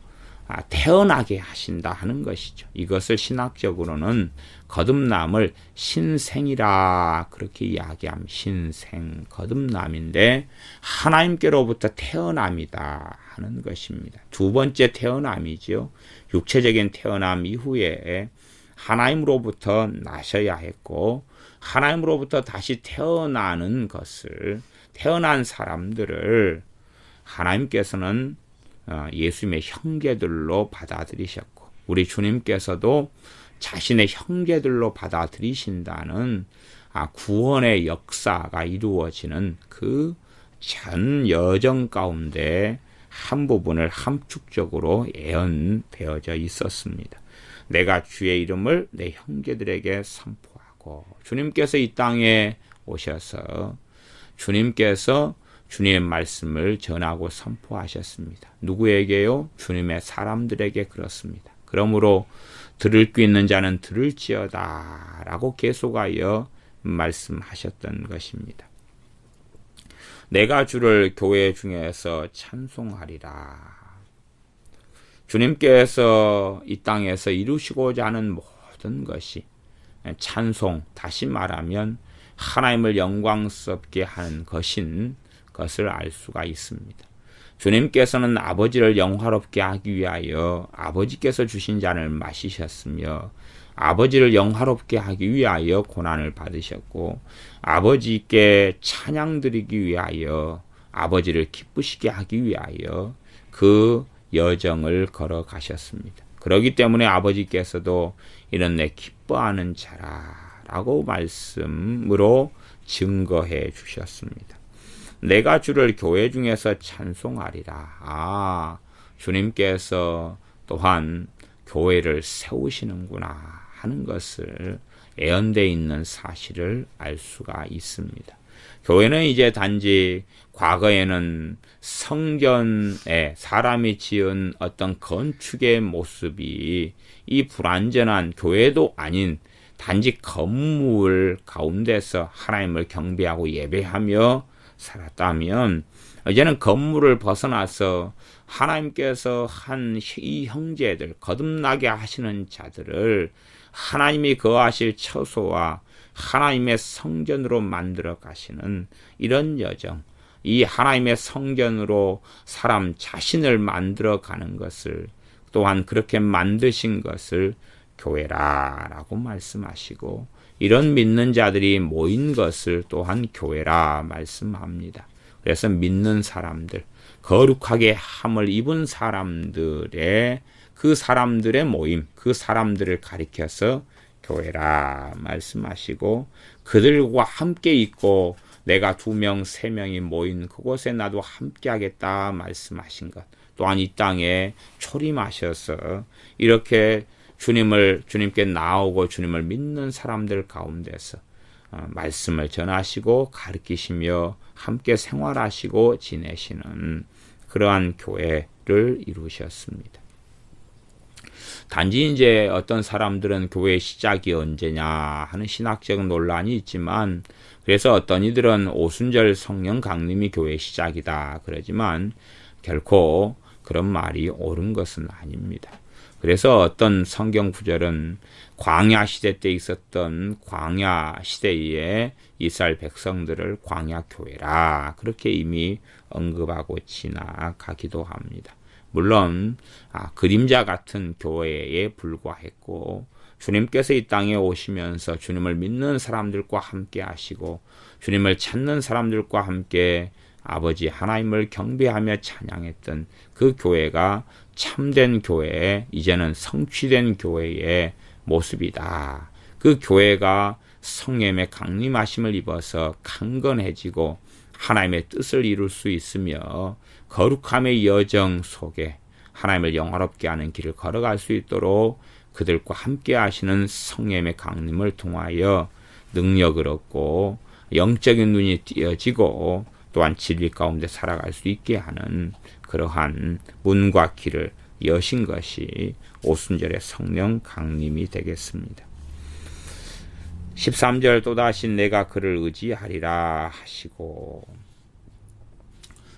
태어나게 하신다 하는 것이죠. 이것을 신학적으로는 거듭남을 신생이라 그렇게 이야기합니다. 신생, 거듭남인데 하나님께로부터 태어남이다 하는 것입니다. 두 번째 태어남이죠. 육체적인 태어남 이후에 하나님으로부터 나셔야 했고 하나님으로부터 다시 태어나는 것을, 태어난 사람들을 하나님께서는 예수님의 형제들로 받아들이셨고 우리 주님께서도 자신의 형제들로 받아들이신다는 구원의 역사가 이루어지는 그 전 여정 가운데 한 부분을 함축적으로 예언되어져 있었습니다. 내가 주의 이름을 내 형제들에게 선포하고, 주님께서 이 땅에 오셔서 주님께서 주님의 말씀을 전하고 선포하셨습니다. 누구에게요? 주님의 사람들에게 그렇습니다. 그러므로 들을 귀 있는 자는 들을지어다 라고 계속하여 말씀하셨던 것입니다. 내가 주를 교회 중에서 찬송하리라. 주님께서 이 땅에서 이루시고자 하는 모든 것이 찬송, 다시 말하면 하나님을 영광스럽게 하는 것인 것을 알 수가 있습니다. 주님께서는 아버지를 영화롭게 하기 위하여 아버지께서 주신 잔을 마시셨으며 아버지를 영화롭게 하기 위하여 고난을 받으셨고 아버지께 찬양 드리기 위하여 아버지를 기쁘시게 하기 위하여 그 여정을 걸어가셨습니다. 그렇기 때문에 아버지께서도 이런 내 기뻐하는 자라라고 말씀으로 증거해 주셨습니다. 내가 주를 교회 중에서 찬송하리라. 주님께서 또한 교회를 세우시는구나 하는 것을 예언되어 있는 사실을 알 수가 있습니다. 교회는 이제 단지 과거에는 성전에 사람이 지은 어떤 건축의 모습이 이 불완전한 교회도 아닌 단지 건물 가운데서 하나님을 경배하고 예배하며 살았다면 이제는 건물을 벗어나서 하나님께서 한 이 형제들, 거듭나게 하시는 자들을 하나님이 거하실 처소와 하나님의 성전으로 만들어 가시는 이런 여정, 이 하나님의 성전으로 사람 자신을 만들어 가는 것을, 또한 그렇게 만드신 것을 교회라라고 말씀하시고 이런 믿는 자들이 모인 것을 또한 교회라 말씀합니다. 그래서 믿는 사람들, 거룩하게 함을 입은 사람들의 그 사람들의 모임, 그 사람들을 가리켜서 교회라 말씀하시고 그들과 함께 있고 내가 2명, 3명이 모인 그곳에 나도 함께 하겠다 말씀하신 것, 또한 이 땅에 초림하셔서 이렇게 주님께 나오고 주님을 믿는 사람들 가운데서 말씀을 전하시고 가르치시며 함께 생활하시고 지내시는 그러한 교회를 이루셨습니다. 단지 이제 어떤 사람들은 교회의 시작이 언제냐 하는 신학적 논란이 있지만, 그래서 어떤 이들은 오순절 성령 강림이 교회의 시작이다 그러지만 결코 그런 말이 옳은 것은 아닙니다. 그래서 어떤 성경 구절은 광야 시대 때 있었던 광야 시대에 이스라엘 백성들을 광야 교회라 그렇게 이미 언급하고 지나가기도 합니다. 물론 그림자 같은 교회에 불과했고 주님께서 이 땅에 오시면서 주님을 믿는 사람들과 함께 하시고 주님을 찾는 사람들과 함께 아버지 하나님을 경배하며 찬양했던 그 교회가 참된 교회, 이제는 성취된 교회의 모습이다. 그 교회가 성령의 강림하심을 입어서 강건해지고 하나님의 뜻을 이룰 수 있으며 거룩함의 여정 속에 하나님을 영화롭게 하는 길을 걸어갈 수 있도록 그들과 함께 하시는 성령의 강림을 통하여 능력을 얻고 영적인 눈이 띄어지고 또한 진리 가운데 살아갈 수 있게 하는 그러한 문과 길을 여신 것이 오순절의 성령 강림이 되겠습니다. 13절 또다시 내가 그를 의지하리라 하시고,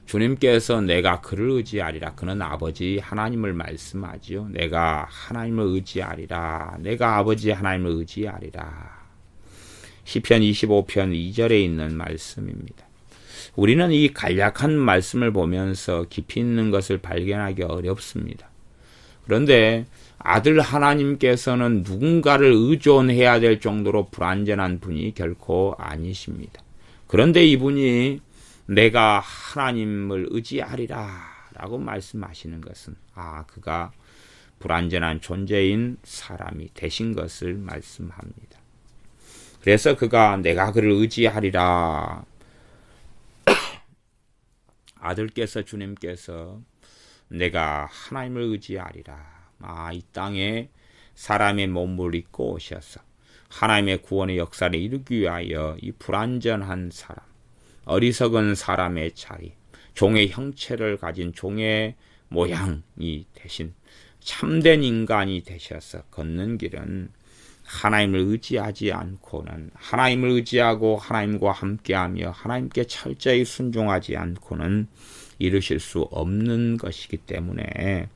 주님께서 내가 그를 의지하리라. 그는 아버지 하나님을 말씀하지요. 내가 하나님을 의지하리라. 내가 아버지 하나님을 의지하리라. 시편 25편 2절에 있는 말씀입니다. 우리는 이 간략한 말씀을 보면서 깊이 있는 것을 발견하기 어렵습니다. 그런데 아들 하나님께서는 누군가를 의존해야 될 정도로 불완전한 분이 결코 아니십니다. 그런데 이분이 내가 하나님을 의지하리라 라고 말씀하시는 것은 그가 불완전한 존재인 사람이 되신 것을 말씀합니다. 그래서 그가 내가 그를 의지하리라. 아들께서 주님께서 내가 하나님을 의지하리라. 이 땅에 사람의 몸을 입고 오셔서 하나님의 구원의 역사를 이루기 위하여 이 불완전한 사람, 어리석은 사람의 자리, 종의 형체를 가진 종의 모양이 되신 참된 인간이 되셔서 걷는 길은 하나님을 의지하지 않고는, 하나님을 의지하고 하나님과 함께하며 하나님께 철저히 순종하지 않고는 이루실 수 없는 것이기 때문에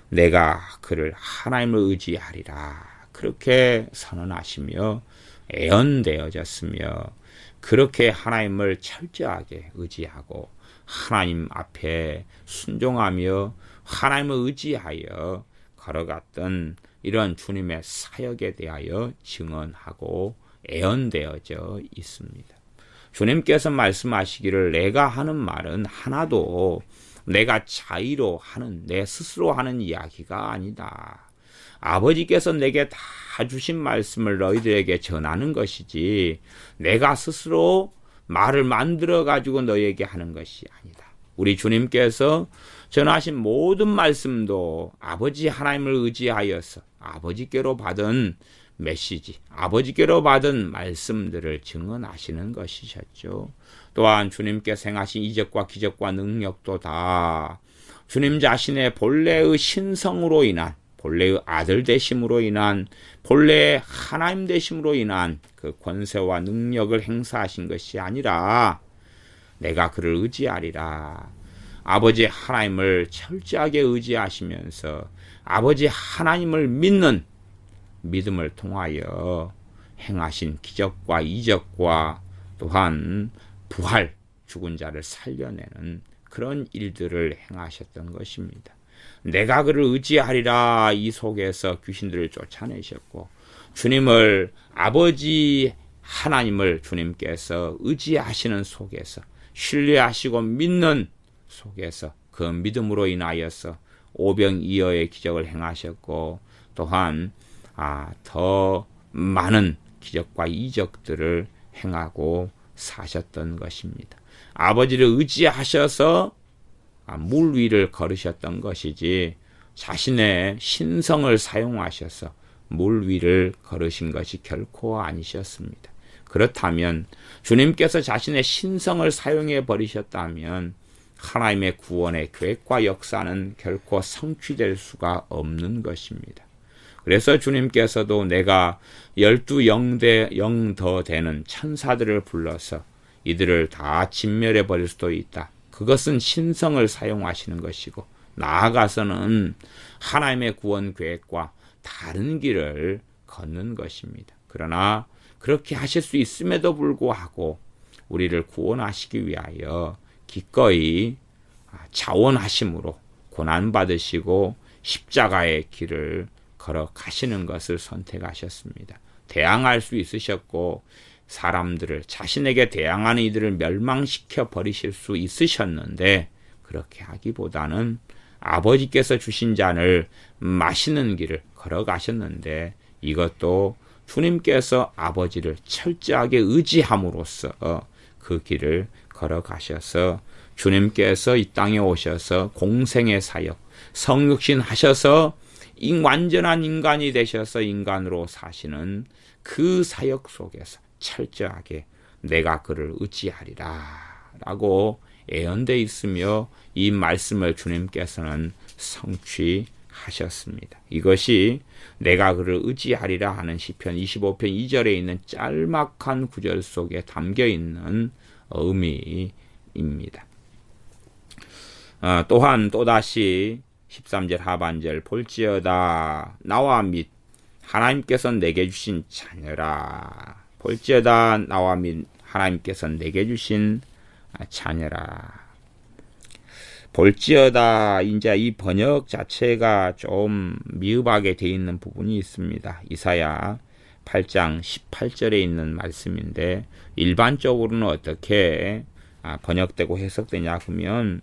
내가 그를 하나님을 의지하리라 그렇게 선언하시며 애언되어졌으며, 그렇게 하나님을 철저하게 의지하고 하나님 앞에 순종하며 하나님을 의지하여 걸어갔던 이런 주님의 사역에 대하여 증언하고 애언되어져 있습니다. 주님께서 말씀하시기를 내가 하는 말은 하나도 내가 자의로 하는, 내 스스로 하는 이야기가 아니다. 아버지께서 내게 다 주신 말씀을 너희들에게 전하는 것이지 내가 스스로 말을 만들어 가지고 너희에게 하는 것이 아니다. 우리 주님께서 전하신 모든 말씀도 아버지 하나님을 의지하여서 아버지께로 받은 메시지, 아버지께로 받은 말씀들을 증언하시는 것이셨죠. 또한 주님께서 행하신 이적과 기적과 능력도 다 주님 자신의 본래의 신성으로 인한, 본래의 아들 되심으로 인한, 본래의 하나님 되심으로 인한 그 권세와 능력을 행사하신 것이 아니라 내가 그를 의지하리라. 아버지 하나님을 철저하게 의지하시면서 아버지 하나님을 믿는 믿음을 통하여 행하신 기적과 이적과 또한 부활, 죽은 자를 살려내는 그런 일들을 행하셨던 것입니다. 내가 그를 의지하리라 이 속에서 귀신들을 쫓아내셨고, 주님을 아버지 하나님을 주님께서 의지하시는 속에서, 신뢰하시고 믿는 속에서 그 믿음으로 인하여서 오병이어의 기적을 행하셨고, 또한 더 많은 기적과 이적들을 행하고 사셨던 것입니다. 아버지를 의지하셔서 물 위를 걸으셨던 것이지 자신의 신성을 사용하셔서 물 위를 걸으신 것이 결코 아니셨습니다. 그렇다면 주님께서 자신의 신성을 사용해 버리셨다면 하나님의 구원의 계획과 역사는 결코 성취될 수가 없는 것입니다. 그래서 주님께서도 내가 12 영 더 되는 천사들을 불러서 이들을 다 진멸해 버릴 수도 있다. 그것은 신성을 사용하시는 것이고, 나아가서는 하나님의 구원 계획과 다른 길을 걷는 것입니다. 그러나 그렇게 하실 수 있음에도 불구하고 우리를 구원하시기 위하여 기꺼이 자원하심으로 고난받으시고 십자가의 길을 걸어가시는 것을 선택하셨습니다. 대항할 수 있으셨고, 사람들을, 자신에게 대항하는 이들을 멸망시켜 버리실 수 있으셨는데, 그렇게 하기보다는 아버지께서 주신 잔을 마시는 길을 걸어가셨는데, 이것도 주님께서 아버지를 철저하게 의지함으로써 그 길을 걸어가셔서 주님께서 이 땅에 오셔서 공생의 사역, 성육신 하셔서 완전한 인간이 되셔서 인간으로 사시는 그 사역 속에서 철저하게 내가 그를 의지하리라 라고 애언되어 있으며, 이 말씀을 주님께서는 성취하셨습니다. 이것이 내가 그를 의지하리라 하는 시편 25편 2절에 있는 짤막한 구절 속에 담겨 있는 의미입니다. 또한 또다시 13절 하반절 볼지어다 나와 및 하나님께서 내게 주신 자녀라. 볼지어다 나와 및 하나님께서 내게 주신 자녀라. 볼지어다 이제 이 번역 자체가 좀 미흡하게 되어 있는 부분이 있습니다. 이사야 8장 18절에 있는 말씀인데 일반적으로는 어떻게 번역되고 해석되냐 하면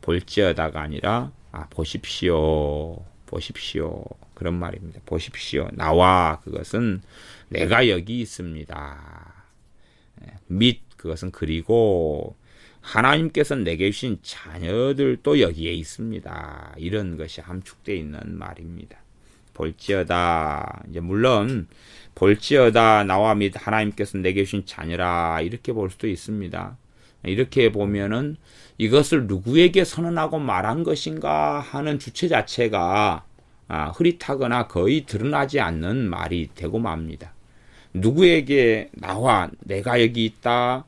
볼지어다가 아니라 보십시오. 보십시오. 그런 말입니다. 보십시오. 나와 그것은 내가 여기 있습니다. 및 그것은 그리고 하나님께서 내게 주신 자녀들도 여기에 있습니다. 이런 것이 함축되어 있는 말입니다. 볼지어다 이제 물론 볼지어다 나와 및 하나님께서 내게 주신 자녀라 이렇게 볼 수도 있습니다. 이렇게 보면은 이것을 누구에게 선언하고 말한 것인가 하는 주체 자체가 흐릿하거나 거의 드러나지 않는 말이 되고 맙니다. 누구에게 나와 내가 여기 있다.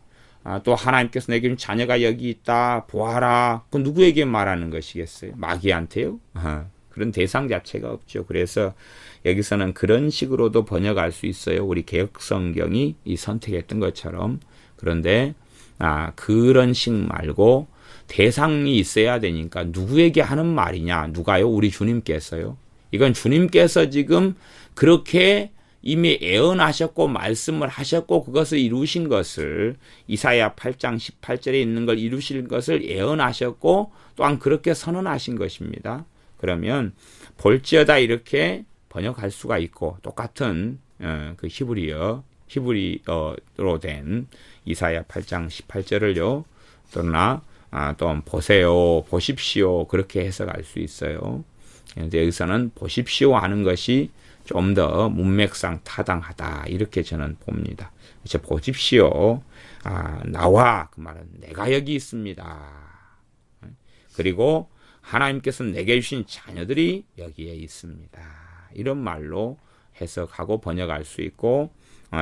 또 하나님께서 내게 준 자녀가 여기 있다. 보아라. 그 누구에게 말하는 것이겠어요? 마귀한테요? 그런 대상 자체가 없죠. 그래서 여기서는 그런 식으로도 번역할 수 있어요. 우리 개역성경이 이 선택했던 것처럼. 그런데 그런 식 말고 대상이 있어야 되니까 누구에게 하는 말이냐? 누가요? 우리 주님께서요. 이건 주님께서 지금 그렇게 이미 예언하셨고 말씀을 하셨고 그것을 이루신 것을 이사야 8장 18절에 있는 걸 이루실 것을 예언하셨고 또한 그렇게 선언하신 것입니다. 그러면 볼지어다 이렇게 번역할 수가 있고 똑같은 그 히브리어로 된 이사야 8장 18절을요. 또나 또 보세요, 보십시오 그렇게 해석할 수 있어요. 그런데 여기서는 보십시오 하는 것이 좀 더 문맥상 타당하다 이렇게 저는 봅니다. 이제 보십시오. 나와 그 말은 내가 여기 있습니다. 그리고 하나님께서 내게 주신 자녀들이 여기에 있습니다. 이런 말로 해석하고 번역할 수 있고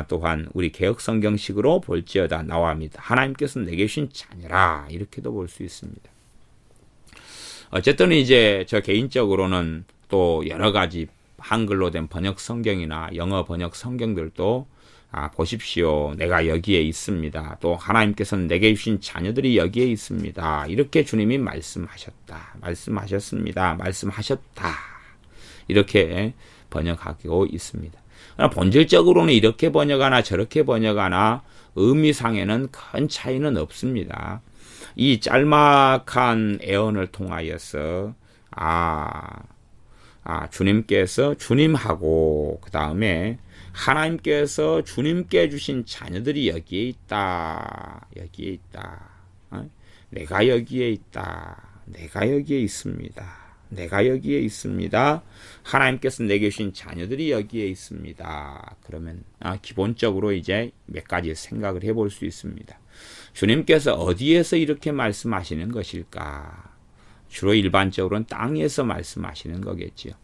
또한 우리 개역성경식으로 볼지어다 나와 및 하나님께서 내게 주신 자녀라 이렇게도 볼 수 있습니다. 어쨌든 이제 저 개인적으로는 또 여러 가지 한글로 된 번역 성경이나 영어 번역 성경들도 보십시오. 내가 여기에 있습니다. 또 하나님께서는 내게 주신 자녀들이 여기에 있습니다. 이렇게 주님이 말씀하셨습니다. 말씀하셨다. 이렇게 번역하고 있습니다. 본질적으로는 이렇게 번역하나 저렇게 번역하나 의미상에는 큰 차이는 없습니다. 이 짤막한 애언을 통하여서 주님께서 주님하고 그 다음에 하나님께서 주님께 주신 자녀들이 여기에 있다. 여기에 있다. 내가 여기에 있다. 내가 여기에 있습니다. 내가 여기에 있습니다. 하나님께서 내게 주신 자녀들이 여기에 있습니다. 그러면 기본적으로 이제 몇 가지 생각을 해볼 수 있습니다. 주님께서 어디에서 이렇게 말씀하시는 것일까? 주로 일반적으로는 땅에서 말씀하시는 거겠지요.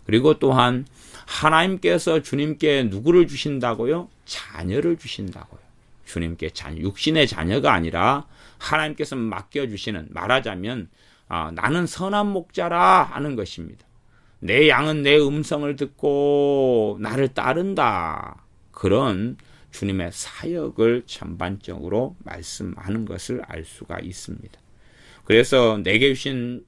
그리고 또한 하나님께서 주님께 누구를 주신다고요? 자녀를 주신다고요. 주님께 육신의 자녀가 아니라 하나님께서 맡겨주시는, 말하자면 나는 선한 목자라 하는 것입니다. 내 양은 내 음성을 듣고 나를 따른다. 그런 주님의 사역을 전반적으로 말씀하는 것을 알 수가 있습니다. 그래서 내게 주신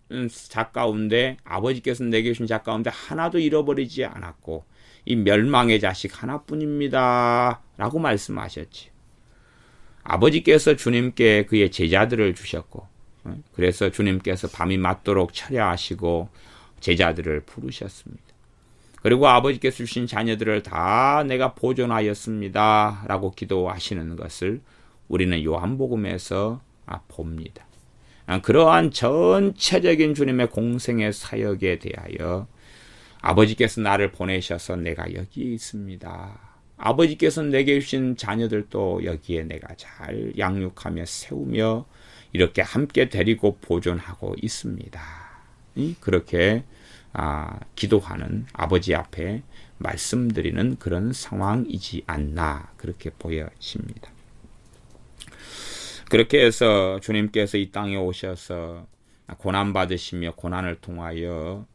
자 가운데 아버지께서 내게 주신 자 가운데 하나도 잃어버리지 않았고 이 멸망의 자식 하나뿐입니다. 라고 말씀하셨지. 아버지께서 주님께 그의 제자들을 주셨고 그래서 주님께서 밤이 맞도록 철야하시고 제자들을 부르셨습니다. 그리고 아버지께서 주신 자녀들을 다 내가 보존하였습니다. 라고 기도하시는 것을 우리는 요한복음에서 봅니다. 그러한 전체적인 주님의 공생의 사역에 대하여 아버지께서 나를 보내셔서 내가 여기에 있습니다. 아버지께서 내게 주신 자녀들도 여기에 내가 잘 양육하며 세우며 이렇게 함께 데리고 보존하고 있습니다. 그렇게 기도하는 아버지 앞에 말씀드리는 그런 상황이지 않나 그렇게 보여집니다. 그렇게 해서 주님께서 이 땅에 오셔서 고난받으시며 고난을 통하여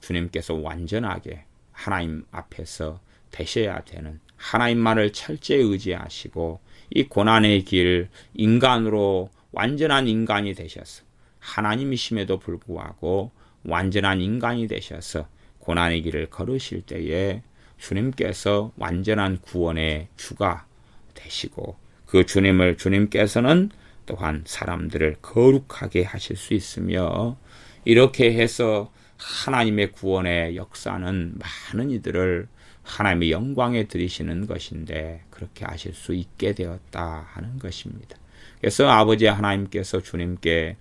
주님께서 완전하게 하나님 앞에서 되셔야 되는, 하나님만을 철저히 의지하시고 이 고난의 길, 인간으로 완전한 인간이 되셔서, 하나님이심에도 불구하고 완전한 인간이 되셔서 고난의 길을 걸으실 때에 주님께서 완전한 구원의 주가 되시고, 그 주님께서는 또한 사람들을 거룩하게 하실 수 있으며, 이렇게 해서 하나님의 구원의 역사는 많은 이들을 하나님의 영광에 드리시는 것인데, 그렇게 하실 수 있게 되었다 하는 것입니다. 그래서 아버지 하나님께서 주님께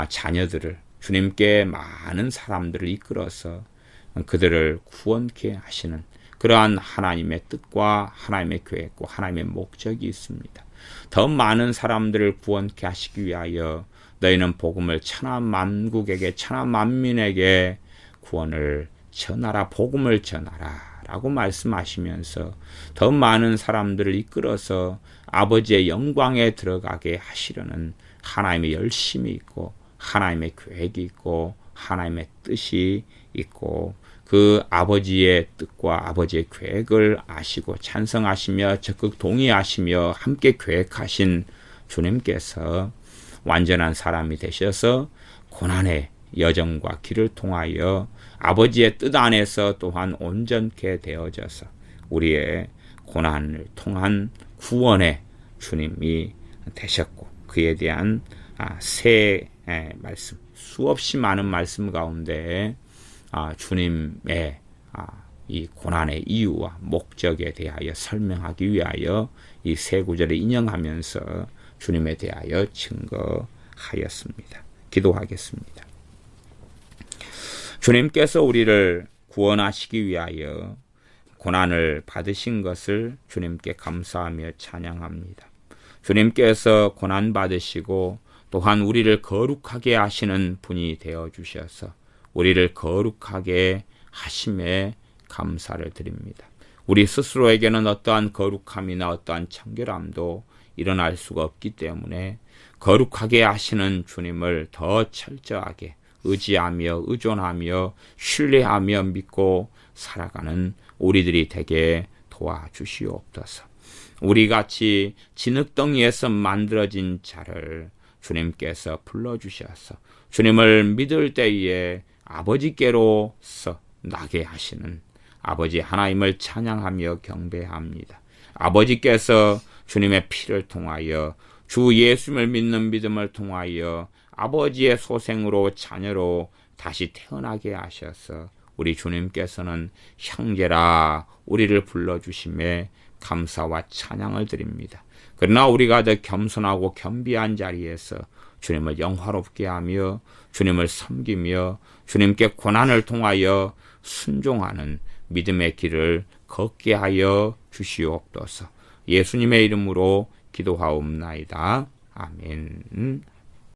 자녀들을, 주님께 많은 사람들을 이끌어서 그들을 구원케 하시는 그러한 하나님의 뜻과 하나님의 계획과 하나님의 목적이 있습니다. 더 많은 사람들을 구원케 하시기 위하여 너희는 복음을 천하 만국에게, 천하 만민에게 구원을 전하라, 복음을 전하라 라고 말씀하시면서 더 많은 사람들을 이끌어서 아버지의 영광에 들어가게 하시려는 하나님의 열심이 있고, 하나님의 계획이 있고, 하나님의 뜻이 있고, 그 아버지의 뜻과 아버지의 계획을 아시고 찬성하시며 적극 동의하시며 함께 계획하신 주님께서 완전한 사람이 되셔서 고난의 여정과 길을 통하여 아버지의 뜻 안에서 또한 온전케 되어져서 우리의 고난을 통한 구원의 주님이 되셨고, 그에 대한 새 말씀, 수없이 많은 말씀 가운데 주님의 이 고난의 이유와 목적에 대하여 설명하기 위하여 이 세 구절을 인용하면서 주님에 대하여 증거하였습니다. 기도하겠습니다. 주님께서 우리를 구원하시기 위하여 고난을 받으신 것을 주님께 감사하며 찬양합니다. 주님께서 고난 받으시고 또한 우리를 거룩하게 하시는 분이 되어 주셔서 우리를 거룩하게 하심에 감사를 드립니다. 우리 스스로에게는 어떠한 거룩함이나 어떠한 청결함도 일어날 수가 없기 때문에 거룩하게 하시는 주님을 더 철저하게 의지하며 의존하며 신뢰하며 믿고 살아가는 우리들이 되게 도와주시옵소서. 우리같이 진흙덩이에서 만들어진 자를 주님께서 불러주셔서 주님을 믿을 때에 아버지께로서 나게 하시는 아버지 하나님을 찬양하며 경배합니다. 아버지께서 주님의 피를 통하여 주 예수님을 믿는 믿음을 통하여 아버지의 소생으로 자녀로 다시 태어나게 하셔서 우리 주님께서는 형제라 우리를 불러주심에 감사와 찬양을 드립니다. 그러나 우리가 더 겸손하고 겸비한 자리에서 주님을 영화롭게 하며 주님을 섬기며 주님께 고난을 통하여 순종하는 믿음의 길을 걷게 하여 주시옵소서. 예수님의 이름으로 기도하옵나이다. 아멘.